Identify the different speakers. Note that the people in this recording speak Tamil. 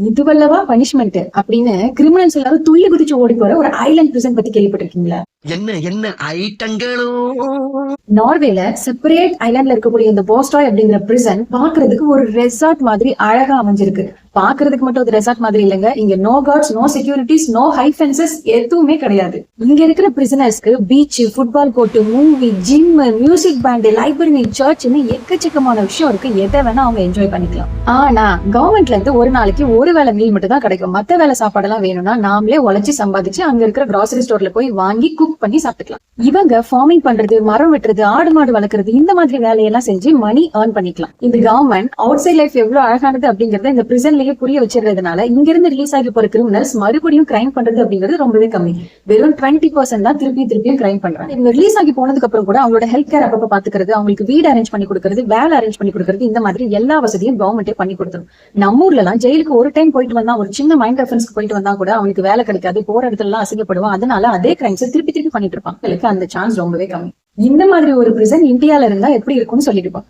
Speaker 1: இதுவல்லவா பனிஷ்மெண்ட் அப்படின்னு கிரிமினல்ஸ் எல்லாரும் துள்ளி குதிச்சு ஓடி போற ஒரு ஐலாண்ட் பிரிசன் பத்தி கேள்விப்பட்டிருக்கீங்களா?
Speaker 2: என்ன என்ன ஐட்டங்களும்.
Speaker 1: நார்வேல செப்பரேட் ஐலாண்ட்ல இருக்கக்கூடிய இந்த போஸ்டாய் அப்படிங்கிற பிரிசன் பாக்குறதுக்கு ஒரு ரெசார்ட் மாதிரி அழகா அமைஞ்சிருக்கு. பாக்குறதுக்கு மட்டும் அது ரெசார்ட் மாதிரி இல்லைங்க. இங்க no guards, no securities, no high fences எதுவுமே கிடையாது. இங்க இருக்கிற பிரிசனர்ஸ்க்கு beach, football court, movie, gym, music band, library, சர்ச்னு எக்கச்சக்கமான விஷயம் இருக்கு. எதை வேணா அவங்க என்ஜாய் பண்ணிக்கலாம். ஆனா கவர்மெண்ட்ல இருந்து ஒரு நாளைக்கு ஒரு வேளை மீல் மட்டும் தான் கிடைக்கும். மத்த வேலை சாப்பாடெல்லாம் வேணும்னா நாமளே உழைச்சி சம்பாதிச்சு அங்க இருக்கிற கிராசரி ஸ்டோர்ல போய் வாங்கி குக் பண்ணி சாப்பிட்டுக்கலாம். இவங்க ஃபார்மிங் பண்றது, மரம் வெட்டுறது, ஆடு மாடு வளர்க்கறது, இந்த மாதிரி வேலையெல்லாம் செஞ்சு மணி ஏர்ன் பண்ணிக்கலாம். இந்த கவர்மெண்ட் அவுட் சைட் லைஃப் எவ்வளவு அழகானது அப்படிங்கறத இந்த பிரிசன்லயே புரிய வச்சிருந்ததுனால இங்க இருந்து ரிலீஸ் ஆகி போற கிரிமினல்ஸ் மறுபடியும் கிரைம் பண்றது அப்படிங்கிறது ரொம்பவே கம்மி. வெறும் 20% தான் திருப்பியும் கிரைம் பண்றாங்க. இவங்க ரிலீஸ் ஆகி போனதுக்கு அப்புறம் கூட அவங்களோட ஹெல்த் கேர் அப்பப்ப பாத்துக்கிறது, அவங்களுக்கு வீடு அரேஞ்ச் பண்ணி கொடுக்கறது, வேலை அரேஞ்ச் பண்ணி கொடுக்கறது, இந்த மாதிரி எல்லா வசதியும் கவர்மெண்டே பண்ணி கொடுத்துரும். நம்ம ஊர்ல எல்லாம் ஜெயிலுக்கு ஒரு டைம் போயிட்டு வந்தா, ஒரு சின்ன மைண்ட் ரெஃபரன்ஸ்க்கு போயிட்டு வந்தா கூட அவங்களுக்கு வேலை கிடைக்காது, போற இடத்துல எல்லாம் அசிங்கப்படுவோம். அதனால அதே கிரைம்ஸ் திருப்பி பண்ணிட்டு இருப்பாங்க. அந்த சான்ஸ் ரொம்பவே கம்மி. இந்த மாதிரி ஒரு பிரிசன் இந்தியால இருந்தா எப்படி இருக்கும்னு சொல்லிட்டு இருப்பான்.